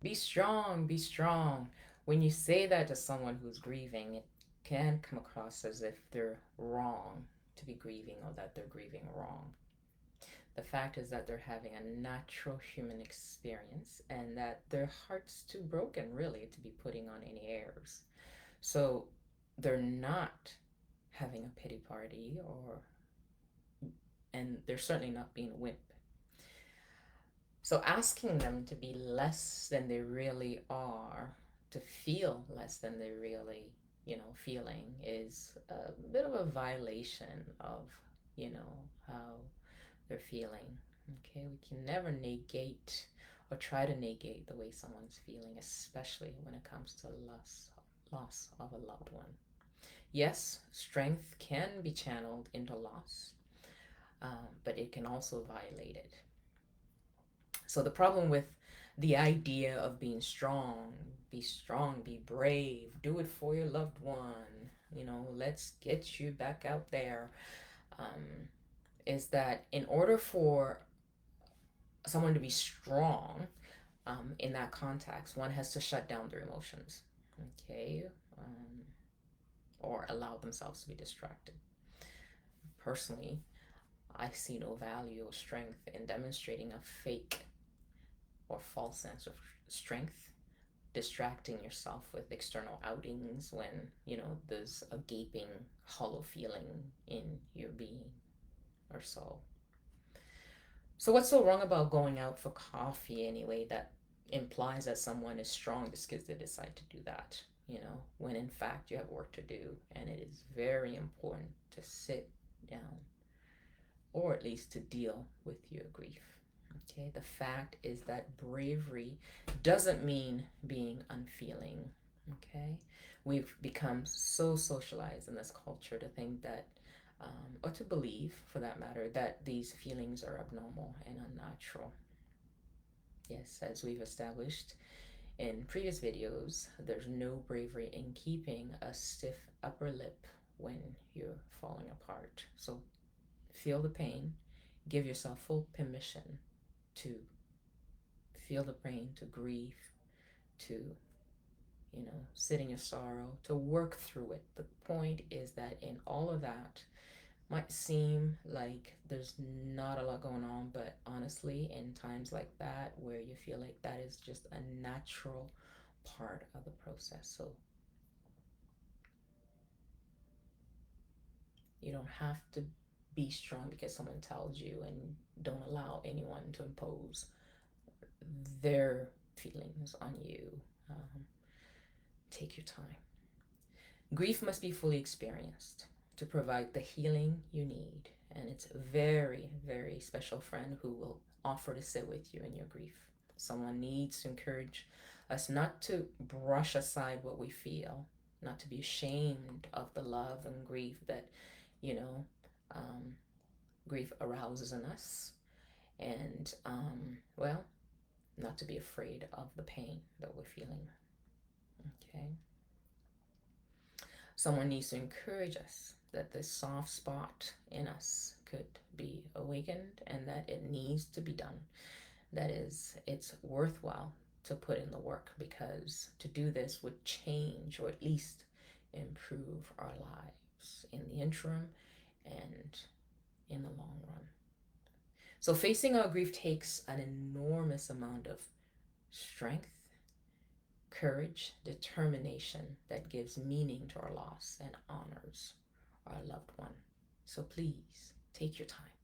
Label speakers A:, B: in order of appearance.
A: Be strong, be strong. When you say that to someone who's grieving, it can come across as if they're wrong to be grieving or that they're grieving wrong. The fact is that they're having a natural human experience and that their heart's too broken, really, to be putting on any airs. So they're not having a pity party and they're certainly not being a wimp. So asking them to be less than they really are, to feel less than they really, feeling is a bit of a violation of, how they're feeling. Okay, we can never negate or try to negate the way someone's feeling, especially when it comes to loss of a loved one. Yes, strength can be channeled into loss, but it can also violate it. So the problem with the idea of being strong, be brave, do it for your loved one, let's get you back out there, um, is that in order for someone to be strong, in that context, one has to shut down their emotions, okay, um, or allow themselves to be distracted. Personally, I see no value or strength in demonstrating a fake or false sense of strength, distracting yourself with external outings when, there's a gaping, hollow feeling in your being or soul. So, what's so wrong about going out for coffee anyway that implies that someone is strong just because they decide to do that, when in fact you have work to do and it is very important to sit down or at least to deal with your grief. Okay, the fact is that bravery doesn't mean being unfeeling. Okay, we've become so socialized in this culture to think that, or to believe for that matter, that these feelings are abnormal and unnatural. Yes, as we've established in previous videos, there's no bravery in keeping a stiff upper lip when you're falling apart. So feel the pain, give yourself full permission to feel the pain, to grieve, to, sit in your sorrow, to work through it. The point is that in all of that, might seem like there's not a lot going on, but honestly, in times like that, where you feel like that is just a natural part of the process. So you don't have to be strong because someone tells you, and don't allow anyone to impose their feelings on you. Um, Take your time. Grief must be fully experienced to provide the healing you need. And it's a very, very special friend who will offer to sit with you in your grief. Someone needs to encourage us not to brush aside what we feel, not to be ashamed of the love and grief that, you know, um, grief arouses in us. And, well, not to be afraid of the pain that we're feeling. Okay. Someone needs to encourage us that this soft spot in us could be awakened and that it needs to be done. That is, it's worthwhile to put in the work because to do this would change or at least improve our lives in the interim and in the long run. So, facing our grief takes an enormous amount of strength, courage, determination that gives meaning to our loss and honors our loved one. So please take your time.